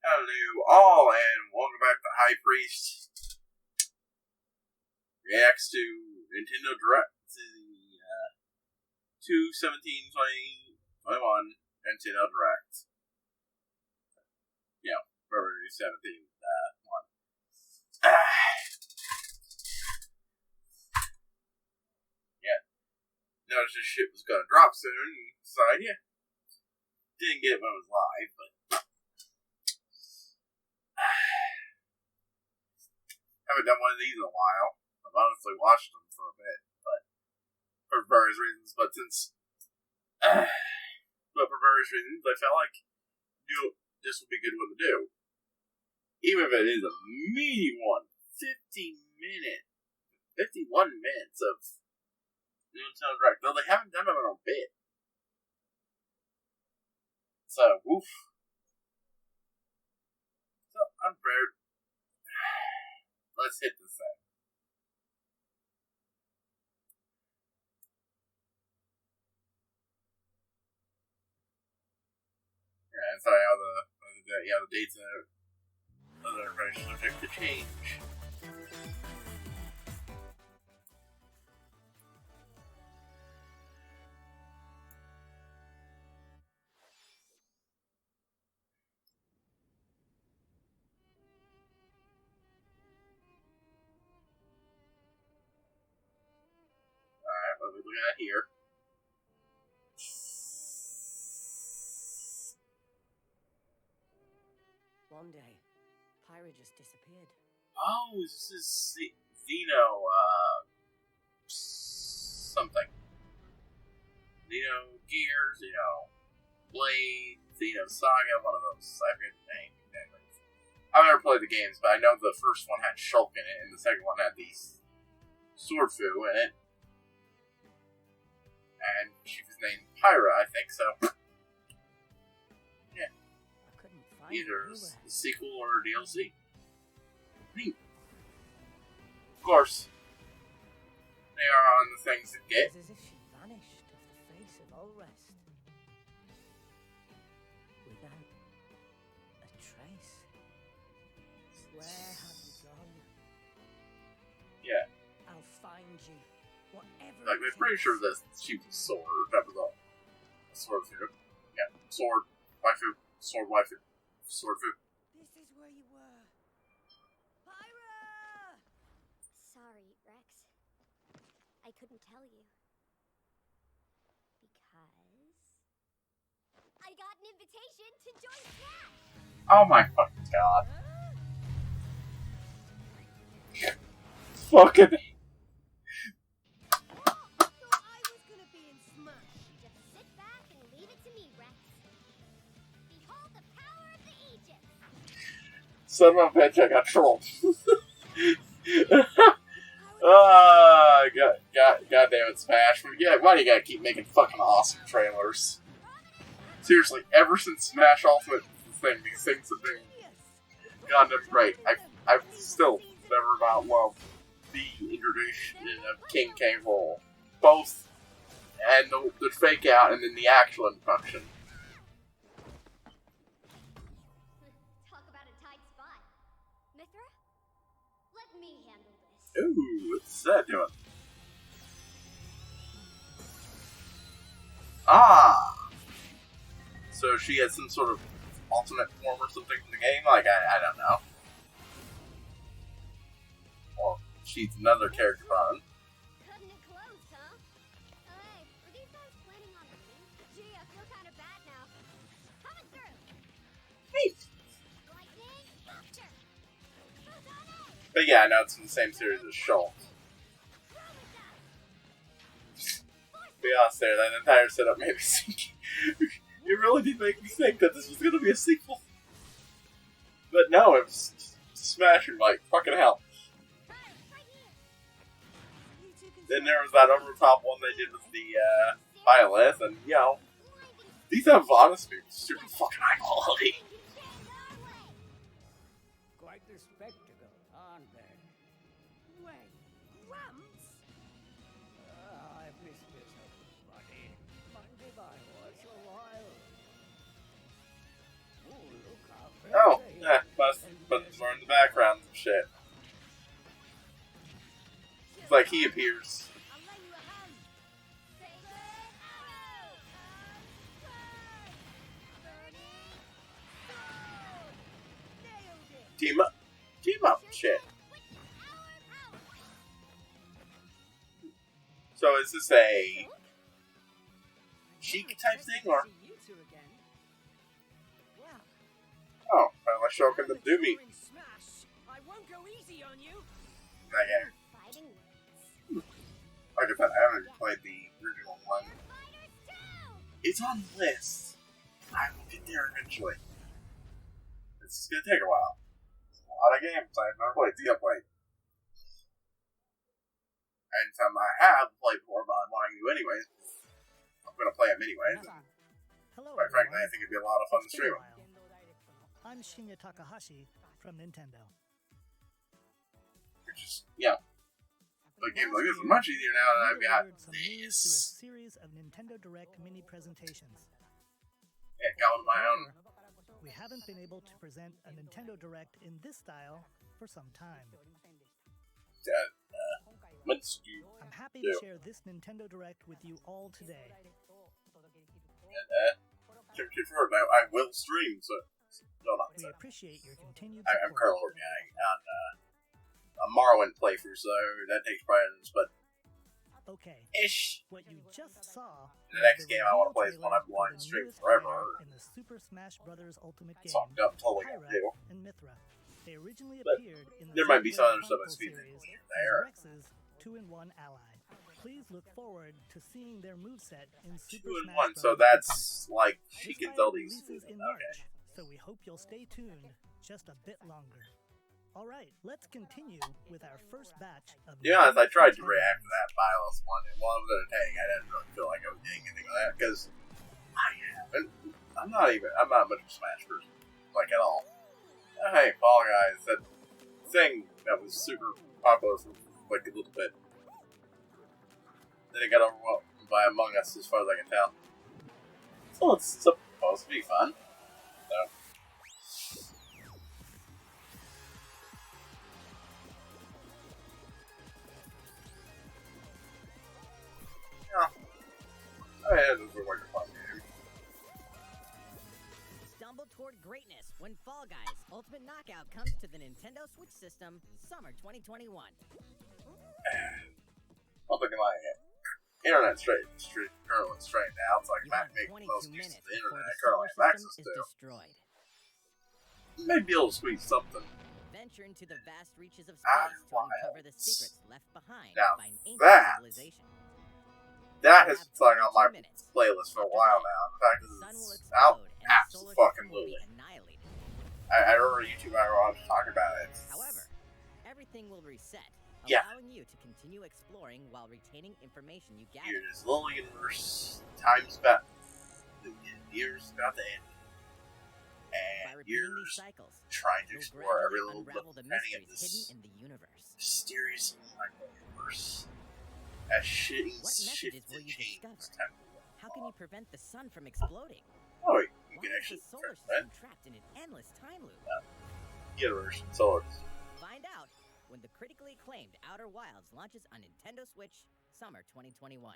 Hello all, and welcome back to HighPriest reacts to Nintendo Direct, the 2/17/2021 Nintendo Direct. Yeah, February 17th one. Yeah, noticed this shit was gonna drop soon, and decided, yeah, didn't get it when it was live, but haven't done one of these in a while. I've honestly watched them for a bit, but for various reasons. But I felt like this would be a good one to do, even if it is a meaty one. 51 minutes of Nintendo Direct. Though they haven't done them in a bit, so woof. So I'm very. Let's hit this thing. Yeah, and sorry how the dates and other information subject to change. Alright, what are we looking at here? One day, Pyra just disappeared. Oh, this is Xeno, something. Xeno Gear, Xeno Blade, Xeno Saga, one of those. I forget the name. I've never played the games, but I know the first one had Shulk in it, and the second one had these Swordfu in it. And she was named Pyra, I think, so. Yeah. I couldn't find Either her a sequel or DLC. Neat. Of course, they are on the things that get. It's as if she vanished off the face of all rest. Without a trace. Where have you gone? Yeah. I'll find you. Whatever. Like, I'm pretty sure that she was sword. That was all. Sword food. Yeah. Sword waifu. Sword waifu. Sword food. This is where you were. Pyra! Sorry, Rex. I couldn't tell you. Because I got an invitation to join Smash! Oh my fucking god. Fucking. So I was gonna be in Smash. Just sit back and leave it to me, Rex. Behold the power of the Aegis! Son of a bitch, I got trolled. God damn it, Smash. Yeah, why do you gotta keep making fucking awesome trailers? Seriously, ever since Smash Ultimate thing, these things have been goddamn great. I've still never about loved the introduction of King K. Rool. Both, and the fake out, and then the actual introduction. Talk about a tight spot. Mithra, let me handle this. Ooh, what's that doing? Ah! So she had some sort of alternate form or something in the game? Like, I don't know. Or she's another character on. Cutting it close, huh? Hey, were these guys planning on winning? Gee, I feel kind of bad now. Coming through. Hey. Lightning, capture. But yeah, I know it's in the same series as Shulk. Be honest there, that entire setup made me think. It really did make me think that this was going to be a sequel. But no, it was smashing like fucking hell. Then there was that over top one they did with the Byleth, and you know, these have honestly super fucking high quality. Quite the spectacle, aren't they? Wait, Gramps? I've missed this, buddy. Mind if I was a while? Oh, look how Oh, like he appears. I'll lend you a hand. Sacred arrow. Burning sword. Nailed it. Team up. Team up. Shit. With our power. So is this a Sheik type thing, or? See you two again. Well, Oh, well, let's show him the doobie. during Smash, I won't go easy on you. That game. Fighting words. Like I said, I haven't played the original one. We're fighters too. It's on the list. I will get there eventually. It's gonna take a while. It's a lot of games I've never played. See, I played. And some I have played before, but I'm wanting to anyways. I'm gonna play them anyways. Hello, Quite frankly, I everyone. think it'd be a lot of fun to It's been stream a them. while. I'm Shinya Takahashi from Nintendo. Which is, yeah. But games like this are much easier now that I've got Delivered some news through a this. series of Nintendo Direct mini presentations. Yeah, got one of my own. We haven't been able to present a Nintendo Direct in this style for some time. Let's do I'm happy Yeah. to share this Nintendo Direct with you all today. confirmed. I will stream, so no, not We so. appreciate your continued I'm support. currently working on a Morrowind playthrough, so that takes precedence, but Okay, ish. what you just saw The was next the game I wanna reveal play is one trailer I've wanted for to the stream newest forever. player in the Super Smash Bros. Ultimate game, Fucked up, totally gonna do. HighPriest and Mithra. They originally But appeared in the there might be some other Xenoblade stuff Chronicle that's feasible series here and as there. Rex's 2-in-1 ally. Please look forward to seeing their moveset in Super 2 and Smash 1, Bros. so Ultimate. that's like she This can title tell these. releases in Okay. March, so we hope you'll stay tuned just a bit longer. All right, let's continue with our first batch of. To be honest, I Nintendo tried to Switch react to headlines. that Bylus one, and while I was entertaining, I didn't really feel like I was getting anything of that, because I haven't. I'm not much of a Smash person, like at all. Hey, Fall Guys, that thing that was super popular for like a little bit. Then it got overwhelmed by Among Us, as far as I can tell. So it's supposed to be fun. So. Yeah. Oh yeah, this is like a fun game. Stumble toward greatness when Fall Guys Ultimate Knockout comes to the Nintendo Switch system summer 2021. I'm looking like internet currently straightened out, so I You can have make 22 most use minutes of the before internet I the currently solar have system access is to. destroyed. Maybe be able to squeeze something. Venture into the vast reaches of Ah, space to wild. uncover the secrets left behind Now by an ancient that- civilization. That has been sung on my 22 minutes. playlist for a After while that, now. In fact, The sun will this is out explode and the solar system will be absolutely. annihilated. I remember YouTube I was talking about it. However, everything will reset, Yeah. allowing you to continue exploring while retaining information you gather. Here's the little universe. Time's about the years about to end. By And repeating these years cycles, trying to you'll explore every gradually little unravel the penny of mysteries this hidden in the universe. mysterious universe. As shit What messages shifts will and you changes. discover? How can you prevent the sun from exploding? Oh, you Why can is actually the solar prevent system trapped in an endless time loop? universe and solar system. Find out when the critically acclaimed Outer Wilds launches on Nintendo Switch summer 2021.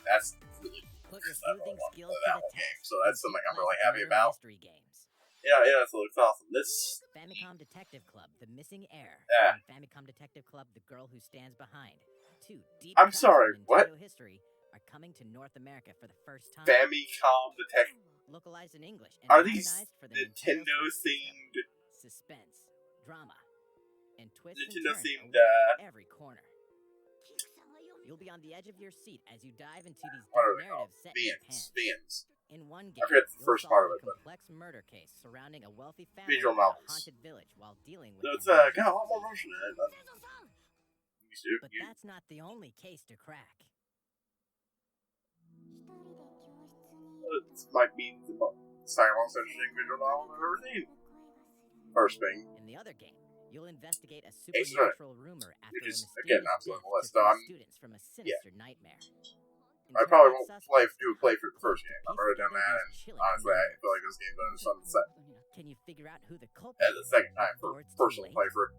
That's really Put your I don't sleuthing want to skills play to that the whole test. game, so that's with something deep I'm really classic happy murder about. Mystery games. Yeah, so it's awesome. This Famicom Detective Club: The Missing Heir. Yeah. And Famicom Detective Club: The Girl Who Stands Behind. Two deep I'm cuts sorry, from what? Nintendo history are coming to North America for the first time. Famicom Detective. Localized in English and Are these modernized for the Nintendo Switch system. themed? Suspense, drama, and twists Nintendo and turns themed, await every corner. You'll be on the edge of your seat as you dive into these What deep are they called? narratives set in Japan. Spins. In one I game, forget the you'll first solve part of a it, but- complex murder case surrounding a wealthy family Visual in a novels. haunted village while dealing with So it's emergencies. got a lot more motion in it than it used to. But that's not the only case to crack. It might be the second most interesting visual novel I've ever seen. First thing. In the other game, you'll investigate a Ace supernatural rumor after Which a is, mysterious again, not death on the list, took though. three students from a sinister nightmare. I probably won't Intelligent play suspects for the first game. I've already done that, and Chilling honestly, I rumors. feel like this game's on sunset. Can you figure out who the culprit As a second time for before it's too personal late? playthrough.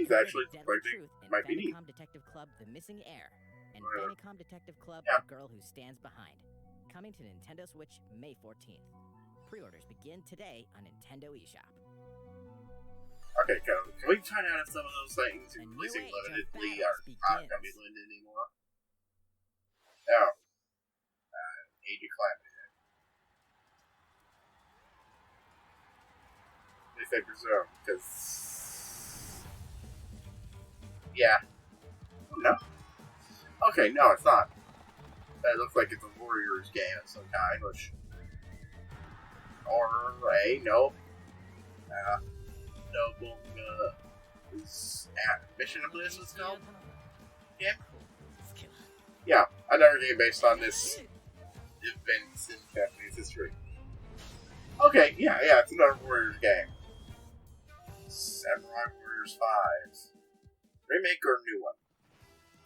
He's Discover actually the deadly quite big. truth in Might be neat. Famicom Detective Club: The Missing Heir, and Right. Famicom Detective Club: Yeah. The Girl Who Stands Behind. Coming to Nintendo Switch May 14th. Pre-orders begin today on Nintendo eShop. Okay, can we find out if some of those things A you're new releasing age of limitedly battles are not going to be begins. limited anymore? Oh. Age of Calamity. At least I presume, because... Yeah. Oh, no. Okay, no, it's not. It looks like it's a Warriors game of some kind, which... Or, no. No, is Mission of Bliss was called? Yeah. Yeah, another game based on this events in Japanese history. Okay, yeah, it's another Warriors game. Samurai Warriors 5. Remake or new one?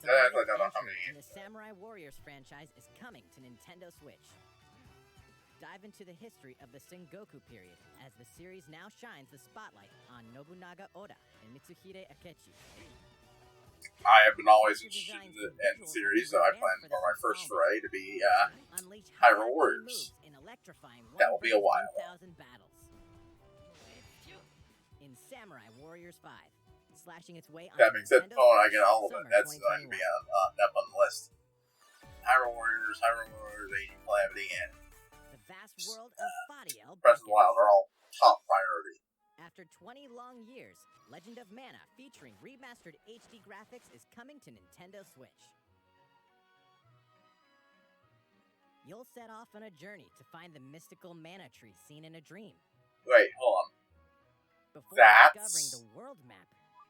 The I latest don't know how entry many. in the Samurai Warriors franchise is coming to Nintendo Switch. Dive into the history of the Sengoku period as the series now shines the spotlight on Nobunaga Oda and Mitsuhide Akechi. I have been always interested in the end series, so I plan for my first foray to be Unleash Hyrule high-octane Warriors. moves in electrifying That will be a 1 while. versus 1,000 battles. In Samurai Warriors 5, slashing its way onto That makes sense. Nintendo Oh, I Switch get all of it. summer That's not going to 2021. be up on the list. Hyrule Warriors, Age of Calamity, and The vast world of Fadiel Breath of the beckons. Wild are all top priority. After 20 long years, Legend of Mana featuring remastered HD graphics is coming to Nintendo Switch. You'll set off on a journey to find the mystical mana tree seen in a dream. Wait, hold on. Before That's- discovering the world map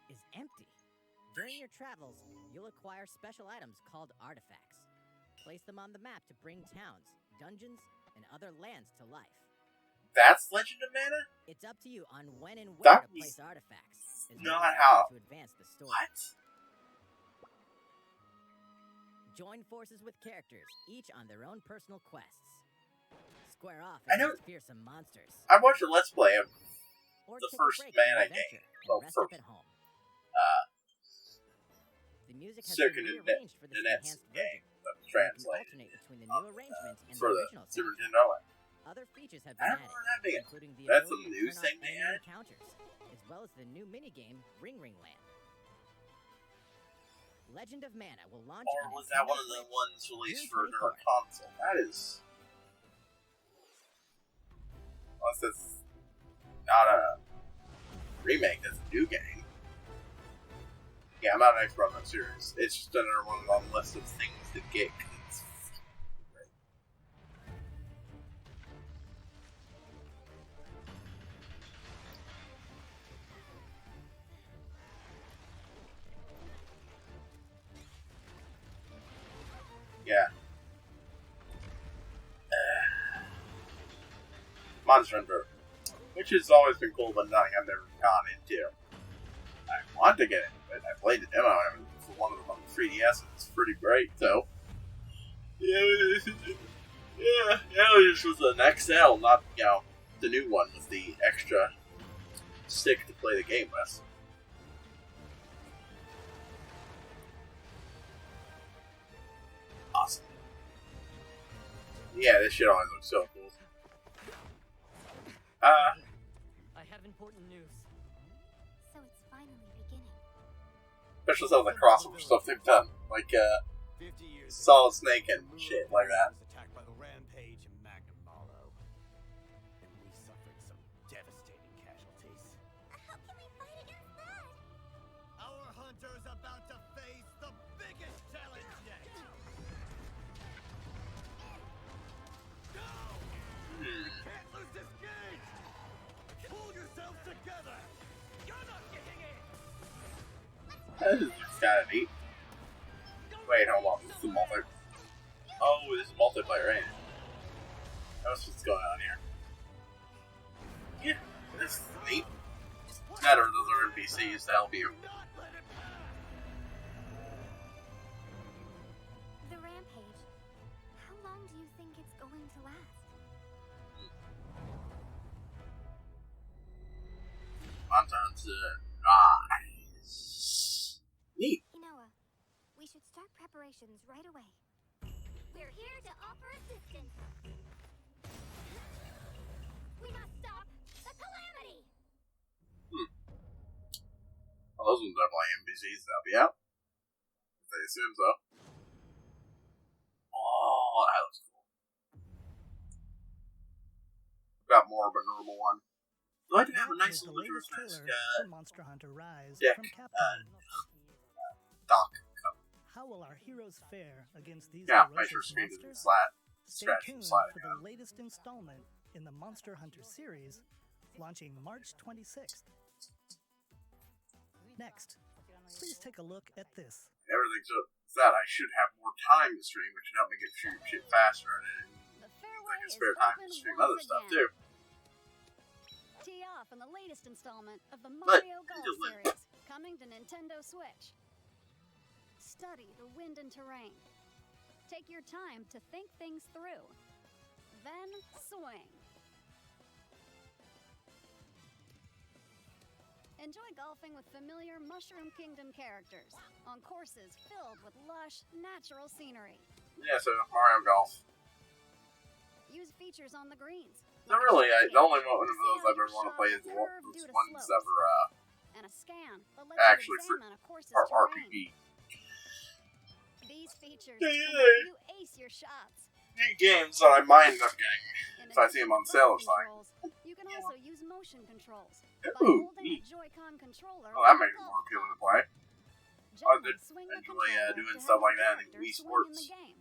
is empty. During your travels, you'll acquire special items called artifacts. Place them on the map to bring towns, dungeons, and other lands to life. That's Legend of Mana? It's up to you on when and where to That is place artifacts, as not well as how- to advance the story. What? Join forces with characters, each on their own personal quests. Square off I know- against fearsome monsters. I watched a Let's Play of Or the take first a break from Mana the adventure game. and Well, rest first. up at home. The music has Circuit been and rearranged for this NES enhanced game version. that was You can translated alternate between the new arrangements and for the the original Super soundtrack. Nintendo. Other features have I been don't remember that added, being. including the That's ability a to new turn off thing they enemy added? encounters, as well as the new minigame Ring Ring Land. Legend of Mana will launch Or on was that Nintendo one of the Switch ones released June for their 24th. console? That is. Unless it's not a remake, that's a new game. Yeah, I'm not an expert on that series. It's just another one on the list of things to get. 'Cause it's great. Yeah. Monster Hunter, which has always been cool, but nothing I've never gone into. I want to get it, but I played the demo for one of them on the 3DS, and it's pretty great. So, yeah, this was an XL, not the new one with the extra stick to play the game with. Awesome. Yeah, this shit always looks so cool. I have important news. So it's finally beginning. Especially some of the crossover stuff they've done, like 50 years Solid Snake and shit like that. was attacked by the Rampage in Magnum Malo, and we suffered some devastating casualties. How can we fight against that? Our hunter's about to face the biggest challenge yet. Go! Can't lose this game! Pull yourselves together! You're not getting it! That is kind of neat. Wait, hold on. This is a Oh, this is multiplayer, ain't it? That's what's going on here. Yeah, this is neat. That or those are NPCs to help you. Not let it pass! The rampage. How long do you think it's going to last? I'm time to rise. operations right away. We're here to offer assistance. We must stop the calamity! Well, those ones are definitely NPCs, they'll be out. They assume so. Oh, that looks cool. Got more of a normal one. So I do have a nice the little latest Mask trailer for Monster Hunter Rise deck, from Capcom. Doc. How will our heroes fare against these Yeah, make ferocious sure speed is monsters? flat. Stay Scratch tuned and slide for the latest installment in the Monster Hunter series, launching March 26th. Next, please take a look at this. Everything's up. That I should have more time to stream, which would help me get through shit faster, and The I fairway can is spare time to open stream once other stuff again. too. Tee off in the latest installment of the But, Mario Golf until then. series, coming to Nintendo Switch. Study the wind and terrain. Take your time to think things through. Then swing. Enjoy golfing with familiar Mushroom Kingdom characters on courses filled with lush, natural scenery. Yeah, so Mario Golf. Use features on the greens. Not like a really. shot The only gauge one to of see those how I've your ever want to shot play will is the curve ones due to that slopes. were And a scan that lets actually you examine a course's are terrain. RPG. These features Yeah, can yeah. help you ace your shots. Neat games that I might end up getting. In So I see 'em on addition to sale or button something. controls, you can also use motion controls. By Ooh, holding a neat. Joy-Con controller Oh, that like a makes it more golf appealing to club. play. I Gently did swing the enjoy controller doing to stuff help like the that in character Wii swing Sports. in the game,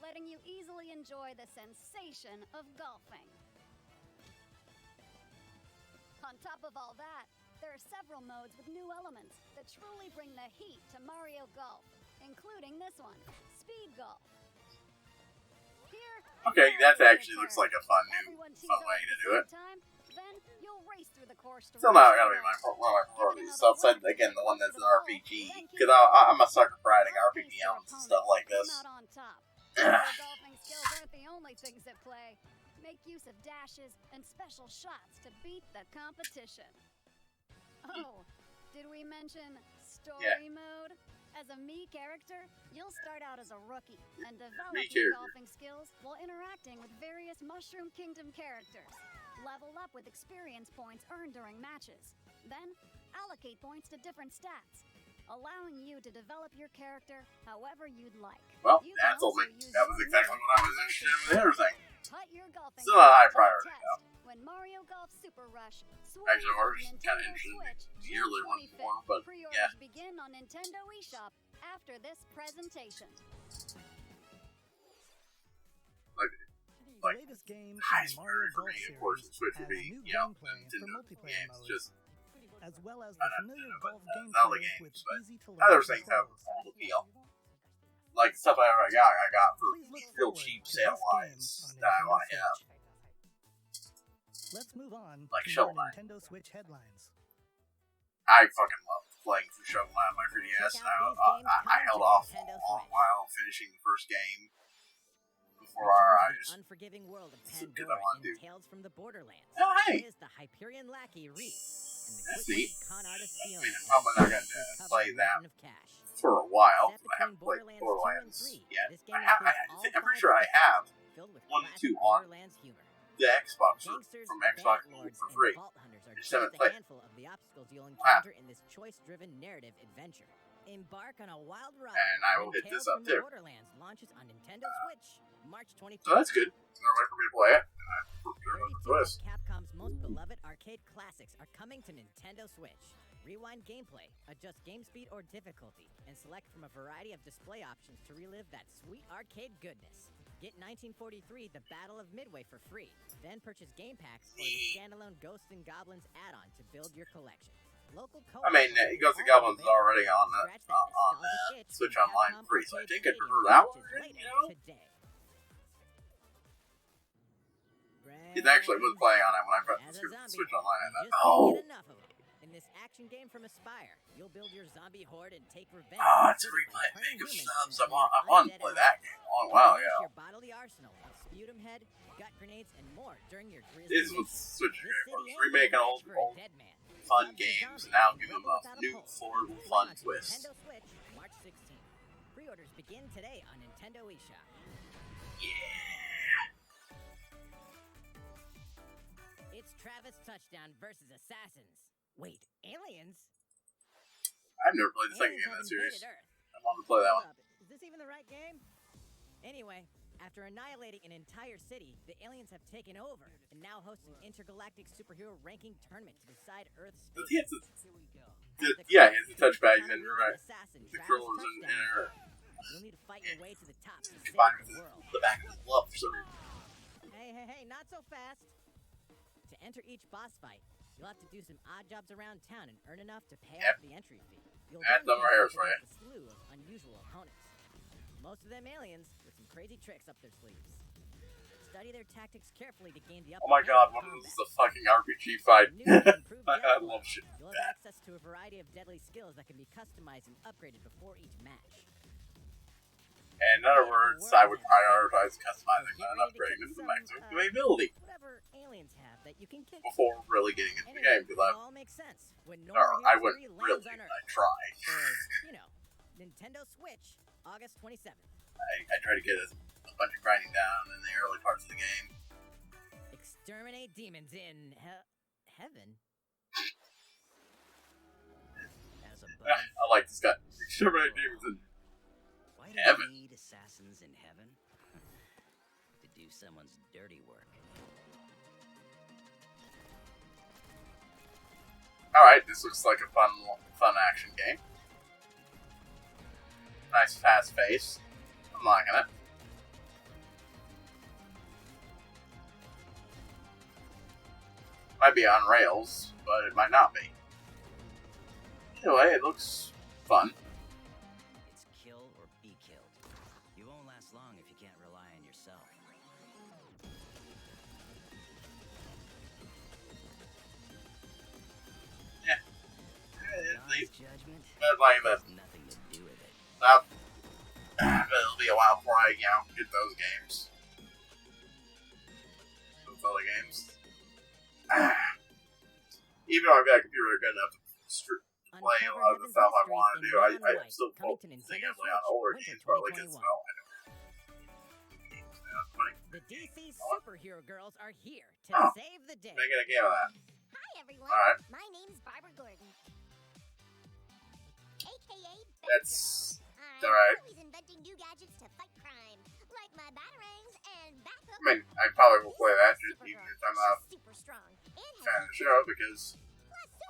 letting you easily enjoy the sensation of golfing. On top of all that, there are several modes with new elements that truly bring the heat to Mario Golf, including this one, Speed Golf. Here, Okay, that actually looks like a fun new everyone tees fun off way at to the do same it. time, then you'll race through the course to Still reach not your gonna be goal. one of my priorities. Give So another I've said whack again the to one the that's an ball, RPG then keep because going. I'm a sucker for adding Outpace RPG your elements and opponent stuff like to this. come out on top. Your golfing skills aren't the only things at play. Make use of dashes and special shots to beat the competition. Oh, did we mention story mode? As a Mii character, you'll start out as a rookie and develop Mii your character. golfing skills while interacting with various Mushroom Kingdom characters. Level up with experience points earned during matches. Then, allocate points to different stats, allowing you to develop your character however you'd like. Well, You that can told me also use that was your exactly will what I was to interested in with the other thing. Put your golfing Still not a high skills to the priority, test though. when Mario Golf Super Rush swings Actually, on we're just kind of Nintendo interested in Switch the June yearly one 25th. more, but Pre-orders yeah. begin on Nintendo eShop after this presentation. Like, The latest game in highest the Mario priority for Golf me, of course, the series Switch has would be, new you know, gameplay for Nintendo multiplayer games, modes, just as well as the familiar golf Zelda gameplay games, with but easy-to-learn other things have controls. all appeal. Like stuff I got for Please look real forward cheap to sale this game wise on that I Nintendo want to have. Switch. Let's move on Like to Shovel more Knight. Nintendo Switch headlines. I fucking love playing through Shovel Knight on my 3DS. Check out these games I coming held to off a Nintendo long Switch. while finishing the first game before Return I to the just unforgiving world of Because I Pandora want in to. Tales from the Borderlands. Oh, hey! It is the Hyperion lackey Reese and the That's quick-witted neat. con artist I Fiona. mean, I'm probably not gonna who's play covered a that mountain of cash. for a while. Set I haven't between played Borderlands 2 and Borderlands 3, yet. this game I'm includes all pretty 5 sure I have episodes filled with 1 and 2 classic on Borderlands humor. the Xbox Gangsters, from Xbox bank lords, for and free. vault hunters are Just just haven't a played. handful of the obstacles you'll Wow. encounter in this choice-driven narrative adventure. Embark on a wild ride. And I will when hit this Tales up from the too. Borderlands launches on Nintendo Switch March 24th. So that's good. There's no way for me to play it. And I prefer the 32 twist. of Capcom's most beloved arcade classics are coming to Nintendo Switch. Rewind gameplay, adjust game speed or difficulty, and select from a variety of display options to relive that sweet arcade goodness. Get 1943 The Battle of Midway for free. Then purchase game packs or the standalone Ghosts and Goblins add-on to build your collection. Local I mean, Ghosts and Goblins is already on the Switch Online free, so I think I'd prefer that one, you know? Today. It actually was playing on it when I put As the a zombie, Switch Online. I you thought, just can't oh, get enough of it. In this action game from Aspire, you'll build your zombie horde and take revenge. oh, on it's the free city by play. turning Make of humans subs. into I your want to undead play allies. that game a long while Unleash ago. your bodily arsenal of sputum head, gut grenades, and more during your grisly This was missions. Switch This city was ain't remaking no old match for a dead man. fun Zombie games zombie, and now and give them rebel a without new pulse. affordable Launch fun on twist. Nintendo Switch, March 16th. Pre-order pre-orders begin today on Nintendo eShop. Yeah. It's Travis Touchdown versus Assassins. Wait, aliens? I've never played the second game in that series. I want to play that one. Is this even the right game? Anyway, after annihilating an entire city, the aliens have taken over and now host an intergalactic superhero ranking tournament to decide Earth's fate. He has the touchpad in right. The controllers in there. You'll need to fight your way to the top to save Combined the with world. the back of the glove for some reason. Hey, not so fast. To enter each boss fight, you'll have to do some odd jobs around town and earn enough to pay off the entry fee. You'll Add some right here for you. a slew of unusual opponents. Most of them aliens with some crazy tricks up their sleeves. Study their tactics carefully to gain the upper Oh my god, hand what in is this, combat. a fucking RPG fight? New and improved I dialogue. love shit. You'll have access to a variety of deadly skills that can be customized and upgraded before each match. And in other words, I would prioritize customizing and upgrading to the maximum capability Whatever aliens have that you can kick. before really getting into the game, Anyway, because it all makes sense when or Normal I Heroes wouldn't 3 really, lands on I Earth. try. Or, Nintendo Switch, August 27th. I try to get a bunch of grinding down in the early parts of the game. Exterminate demons in heaven. As a I like this guy. Exterminate demons in why do heaven. we need assassins in heaven? To do someone's dirty work. Alright, this looks like a fun action game. Nice fast pace. I'm liking it. Might be on rails, but it might not be. Anyway, it looks fun. It's kill or be killed. You won't last long if you can't rely on yourself. Yeah. God's judgment I'd like that. has nothing to do with it. It'll be a while before I, get those games. Those other games. Even though I've got a computer good enough to play a lot of the stuff I want to do, I'm still focusing heavily on older games, probably because, I don't The DC superhero girls are here to Oh. save the day. making a game of that. Hi, everyone. Alright. My name's Barbara Gordon. AKA That's I'm alright. always inventing new gadgets to fight crime, like my batarangs and backup. I mean, I probably will play that just even if I'm not She's super strong and a fan of the has show, because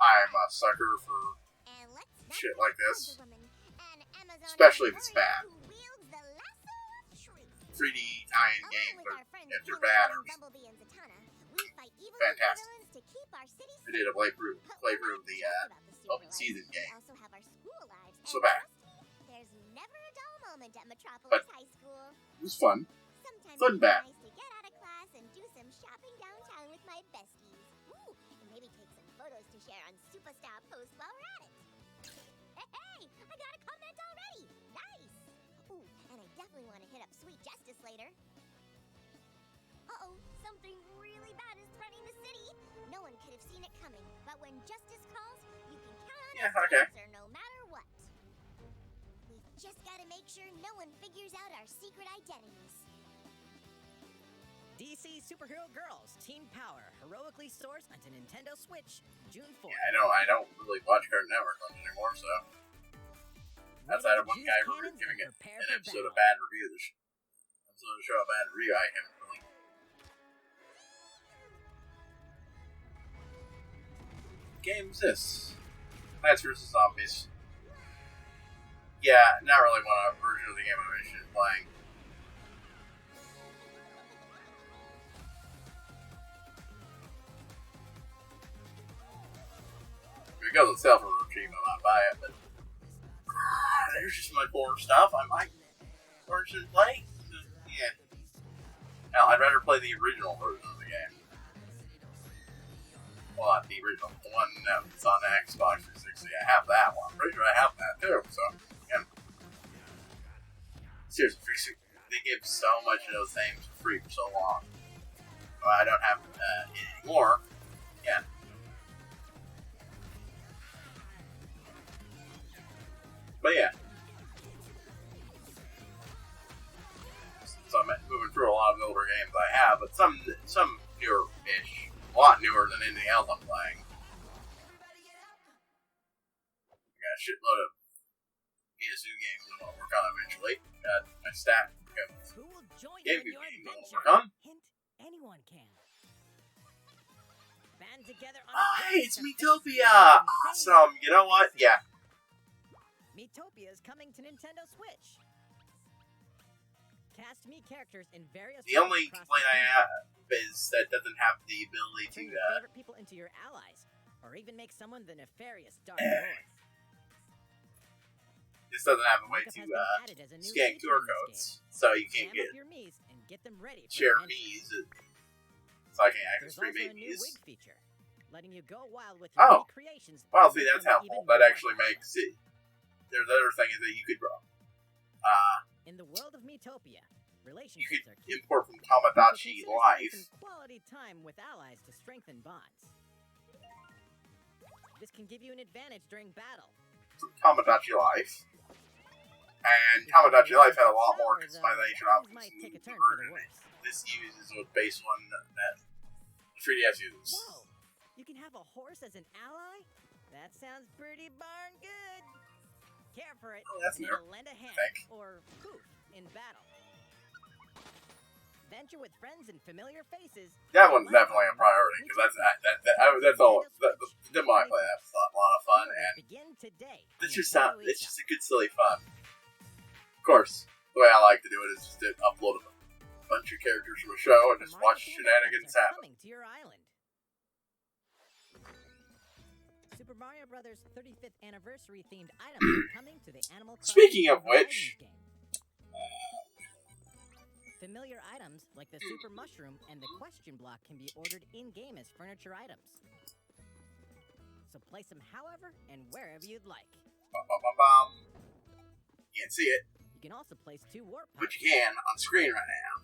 I'm a sucker for and let's not shit forget like this. Wonder Woman, an Amazon Especially if it's warrior bad. who wields the lasso of truth. 3D tie-in Along games, with or our friends if they're Kingsley bad, and or Bumblebee and Zatanna, we fight evil fantastic. villains to keep our city I did a playthrough of the open lives. season We game. also have our school lives. So and bad. trust me, there's never a dull moment at Metropolis But- High School. It was fun. Sometimes Fun it's bad. nice to get out of class and do some shopping downtown with my besties. Ooh, and maybe take some photos to share on Superstar Post while we're at it. Hey, I got a comment already. Nice. Ooh, and I definitely want to hit up Sweet Justice later. Uh-oh, something really bad is threatening the city. No one could have seen it coming, but when justice calls, you can count on Yeah, us to okay. answer no matter what. We've just got to make sure no one figures out our secret identities. DC Superhero Girls Team Power heroically soars onto Nintendo Switch June 4th. Yeah, I don't really watch Cartoon Network much anymore, so outside of one guy giving it an episode of bad review, episode of the show a bad review, I haven't really. Game's this? Plants vs Zombies. Yeah, not really one version of the game I'm interested in playing. Because it's self cheap, I might buy it, but there's just much more stuff I might learn to play. Yeah. Hell, I'd rather play the original version of the game. Well, not the original, the one that's on the Xbox 360. I have that one. I'm pretty sure I have that too, so, again. Seriously, they give so much of those things free for so long. Well, I don't have it anymore. Yeah. But yeah. more than anything else I'm playing. I got a shitload of PS2 games I want to work on eventually. Got my stack of Who will join you in GameCube your games I want to adventure? work on. Hint, anyone can. Band together on a Hey, quest it's to face Metopia! the Awesome! You know what? Yeah. Metopia is coming to Nintendo Switch. Cast me characters in various The only roles across complaint I the have is that it doesn't have the ability Turn to, your favorite people into your allies, or even make someone the nefarious Dark Lord. this doesn't have a way Makeup to, has been added as a new scan feature QR in this codes. game. So you can't Jam get up your Miis and get them ready for share adventure. Miis. So I can't There's access free also a new Miis. wig feature, letting you go wild with your Oh. recreations. Well, and see, make that's them helpful. even That more actually popular. makes it. There's the other thing is that you could In the world of Metopia, you relationships could are key. import from So Tamagotchi consider Life. spending some quality time with allies to strengthen bonds. This can give you an advantage during battle. Tamagotchi Life. And Tamagotchi Life had a lot more customization options Might than take a the turn for the version worse. this uses the base one that 3DS uses. Whoa! You can have a horse as an ally? That sounds pretty darn good. Care for it, Oh, that's and neat. it'll lend a hand, Thank. or poof, in battle. Venture with friends and familiar faces. That one's definitely a priority because that's all. The demo I play that was a lot of fun, and Begin today. it's on just Nintendo it's eShop. just a good silly fun. Of course, the way I like to do it is just to upload a bunch of characters from a show and just Mario watch themed shenanigans items are happen. coming to your island. Super Mario Brothers 35th anniversary themed items are coming to the Animal Crossing Speaking of New which- Horizons game. Familiar items like the Super Mushroom and the Question Block can be ordered in-game as furniture items. So place them however and wherever you'd like. You can't see it, You can also place 2 warp but pipes. you can on screen right now.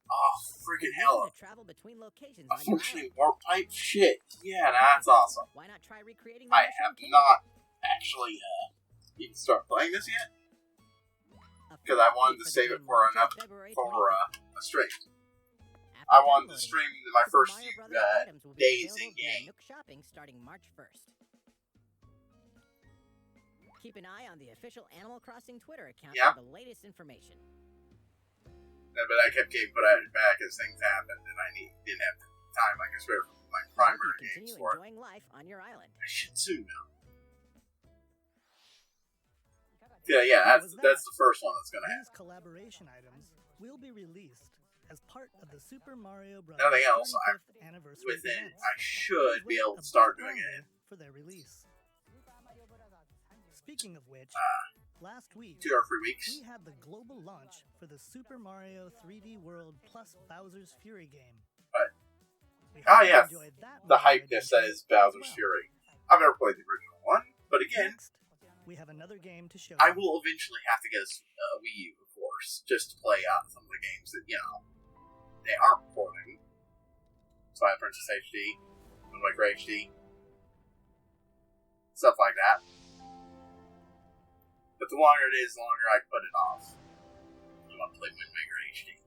Oh, freaking Use hell. them to travel between locations A on your functioning island. warp pipe? Shit. Yeah, that's awesome. Why not try recreating the I Mushroom have Kingdom? not actually even start playing this yet A because I free wanted update to the save it game for launches another February for 25th. a stream. After I wanted to downloading stream it, my Super first Mario few Brothers items will be days available in via game. Nook Shopping starting March 1st. Keep an eye on the official Animal Crossing Twitter account Yeah. for the latest information. But I kept getting put out back as things happened, and I didn't have time I could spare from my I hope primary you continue games for it. enjoying life on your island. I should soon now. Yeah, that's the first one that's gonna happen. These collaboration items will be released as part of the Super Mario Bros. Nothing else, 35th anniversary With it, events. I should be Wait able a to start bit doing it. longer for their release. Speaking of which, last week 2 or 3 weeks. we had the global launch for the Super Mario 3D World plus Bowser's Fury game. Right. We Ah, hope you yes. enjoyed that The Mario hype that adventure says as Bowser's well. Fury. I've never played the original one, but again, Next, we have another game to show I you. will eventually have to get a Wii U, of course, just to play out some of the games that, they aren't porting. Final Princess HD, Wind Waker HD, stuff like that. But the longer it is, the longer I put it off. I want to play Wind Waker HD.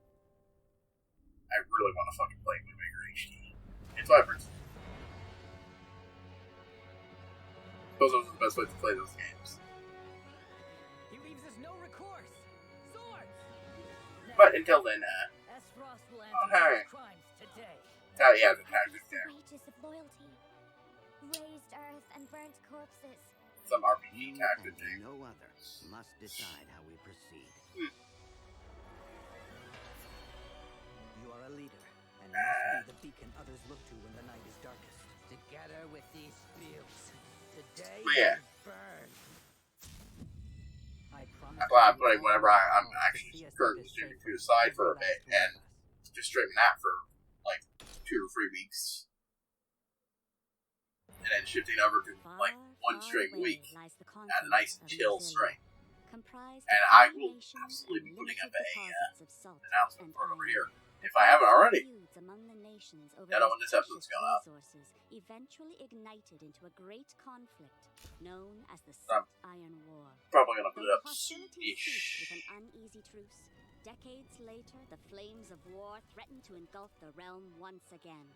I really want to fucking play Wind Waker HD. It's Final Princess. Those are the best ways to play those games. He leaves us no recourse. Swords! But until then, As Frost will Oh, answer hey. his crimes today. yeah, the tactics The there. wages of loyalty. Raised earth and burnt corpses. Some RPG You tactics. and no other must decide how we proceed. You are a leader, and must be the beacon others look to when the night is darkest. Together with these spirits, today Oh, yeah. we burn. I promise. That's why I play whenever I'm actually currently streaming to the side for a bit, and just streaming that for like 2 or 3 weeks. And then shifting over to like one stream a week at a nice chill stream. And I will absolutely be putting up an announcement for it over here. If I haven't already. Yeah, when this episode's gone up. Eventually ignited into a great conflict known as the Um, Sith Iron War. Probably gonna Though put it the up hostilities ceased with soon-ish. an uneasy truce, Decades later, the flames of war threaten to engulf the realm once again.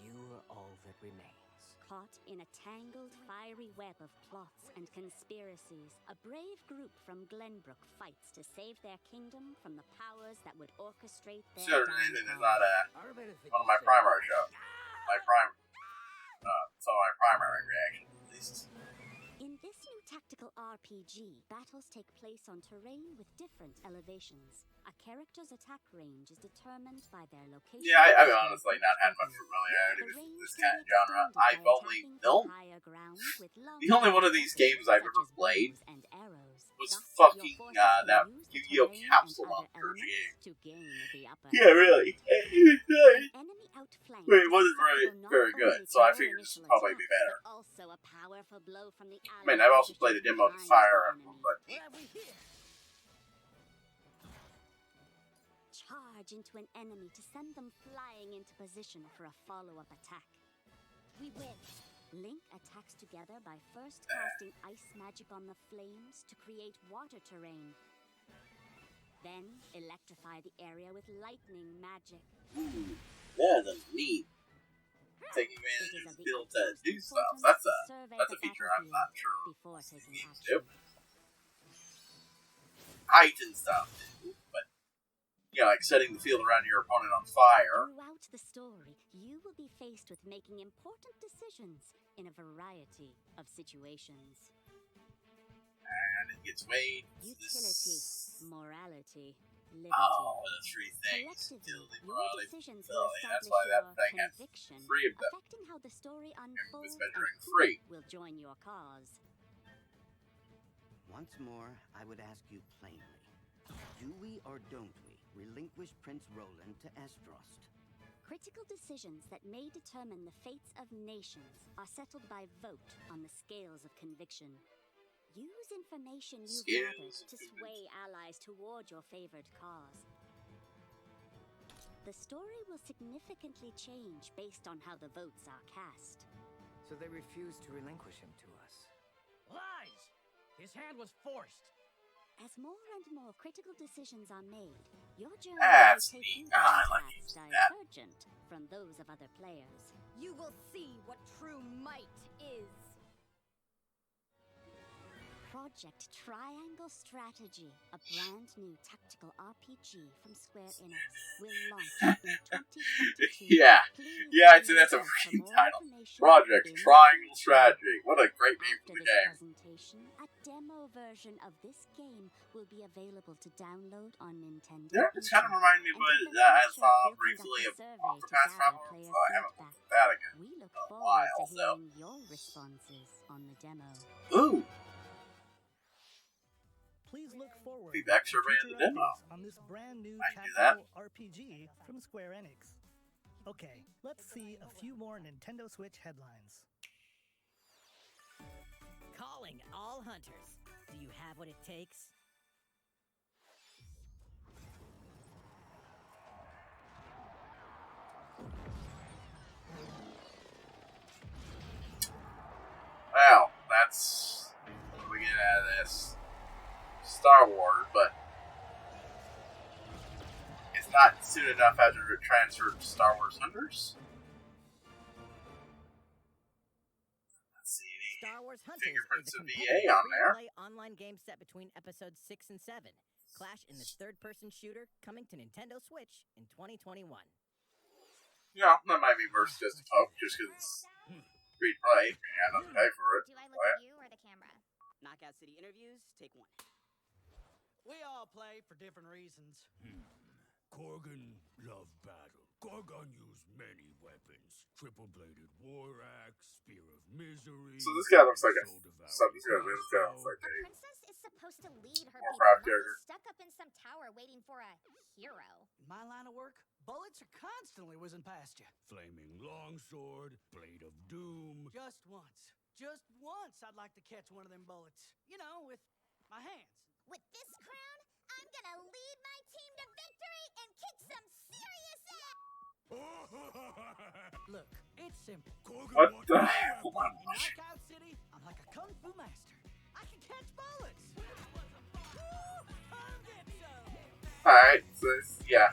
You are all that remains. Caught in a tangled, fiery web of plots and conspiracies, a brave group from Glenbrook fights to save their kingdom from the powers that would orchestrate their Considering it is downfall. not one of my primary shows. Some of my primary reactions, at least. In this new tactical RPG, battles take place on terrain with different elevations. A character's attack range is determined by their location. Yeah, I've honestly not had much familiarity with this kind of genre. I've only the only one of these games I've ever played was fucking that Yu-Gi-Oh! Capsule Monsters game. Yeah, really. But it wasn't very good, so I figured this would probably be better. I mean, I've also played a demo of Fire Emblem, but charge into an enemy to send them flying into position for a follow-up attack. We win. Link attacks together by first casting ice magic on the flames to create water terrain. Then electrify the area with lightning magic. yeah, that's neat. Taking advantage of the field to do stuff. That's a feature I'm not sure games do. Heighten stuff, but like setting the field around your opponent on fire. Throughout the story, you will be faced with making important decisions in a variety of situations. And it gets weighed. Utility, morality, liberty. Oh, the three things. Utility, morality, fidelity. That's why that thing has three of them. Affecting how the story unfolds measuring and who free. will join your cause. Once more, I would ask you plainly. Do we or don't we relinquish Prince Roland to Esdrost? Critical decisions that may determine the fates of nations are settled by vote on the scales of conviction. Use information you've gathered to sway allies toward your favored cause. The story will significantly change based on how the votes are cast. So they refuse to relinquish him to us. Lies! His hand was forced. As more and more critical decisions are made, your journey That's will take neat. you I down like paths using that. divergent from those of other players. You will see what true might is. Project Triangle Strategy, a brand new tactical RPG from Square Enix, will launch in 2022. Yeah, I'd say that's a freaking title. Project Triangle Strategy. What a great name for After the this game. presentation, a demo version of this game will be available to download on Nintendo. Yeah, it's kind of reminding me of what I saw briefly of Octopath Traveler, so I haven't looked at that again. We look in a forward while, to so. hearing your responses on the demo. Ooh, Please look forward Feedback to survey of future the demo. updates on this brand new I can do that. tactical RPG from Square Enix. Okay, let's see a few more Nintendo Switch headlines. Calling all hunters. Do you have what it takes? Well, that's what we get out of this. Star Wars, but it's not soon enough after it transferred to Star Wars Hunters. Let's see any Star Wars Hunters fingerprints is a of competitive EA on there. free-to-play online game set between episodes 6 and 7. Clash in this third-person shooter coming to Nintendo Switch in 2021. Yeah, that might be worth just a poke, just because it's free to play. Yeah, I don't pay for it. Do I look at you or the camera? Knockout City interviews, take one. We all play for different reasons. Korgan loved battle. Gorgon used many weapons. Triple-bladed war axe, spear of misery. So this guy looks like a soul devouring something's gonna be this guy looks like A a princess is supposed to lead her Warcraft people, not character. be stuck up in some tower waiting for a hero. In my line of work, bullets are constantly whizzing past you. Flaming longsword, blade of doom. Just once I'd like to catch one of them bullets. You know, with my hands. With this crown, I'm gonna lead my team to victory and kick some serious ass. Look, it's simple. Korgan What wants the more hell? weapons. In Knockout City, I'm like a kung fu master. I can catch bullets. Woo! Come get some. Alright, so yeah.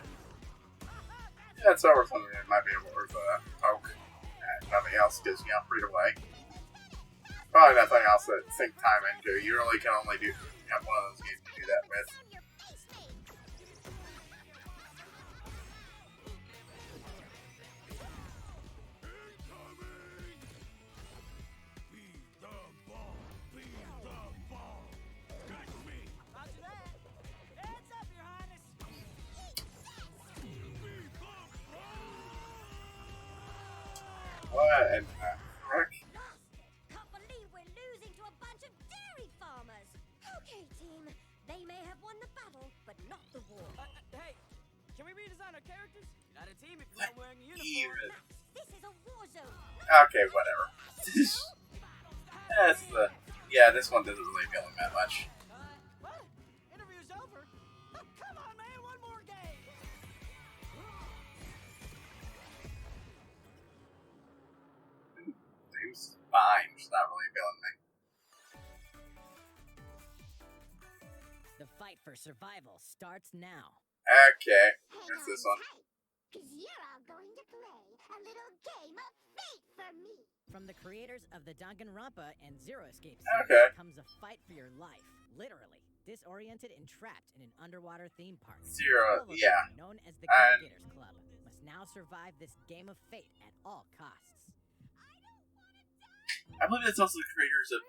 Yeah, it's over something that might be worth a poke. And nothing else gives me free to play. Probably nothing else that sink time into. You really can only have one of those games to do that with. What and frick? Can't believe we're losing to a bunch of dairy farmers. Okay, team. They may have won the battle, but not the war. Hey, can we redesign our characters? Not a team if you're not wearing a uniform. Even. This is a war zone. Okay, whatever. That's the. Yeah, this one doesn't really feel that much. What? Interview's over? Oh, come on, man, one more game. Seems fine, just not really feeling me. The fight for survival starts now. Okay, what's this one? Because you're all going to play a little game of fate for me. From the creators of the Danganronpa and Zero Escape Okay. series comes a fight for your life. Literally, disoriented and trapped in an underwater theme park. Zero, 12 of yeah. them, known as the Go-Getters Club, must now survive this game of fate at all costs. I believe it's also the creators of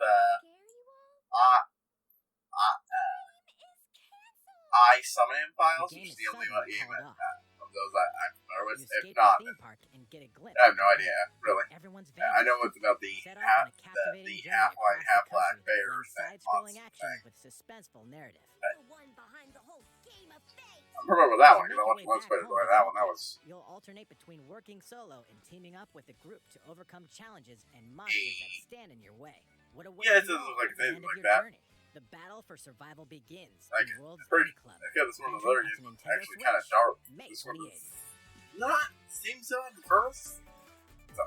I Summoning Files, which is the only one game of those I'm familiar with. You If escape not, the theme park and get a glimpse. I have no idea, really. Everyone's I know what's about the Set off on a captivating journey half-white, across the half-black country bears in that side-scrolling monster action thing. with suspenseful narrative. The one behind the whole game of fate. I'm familiar with that one As because I you watched make Let's your Play way for back that home one. That to was You'll alternate between working solo and teaming up with a group to overcome challenges and monsters that stand in your way. What awaits Yeah, it you doesn't all look like at the anything end of like your that. journey? The battle for survival begins like in World's pretty. End Club. I feel this one of the Entering other onto games Nintendo actually kind of Switch, dark. May This one 28th. is not seems so at first. So,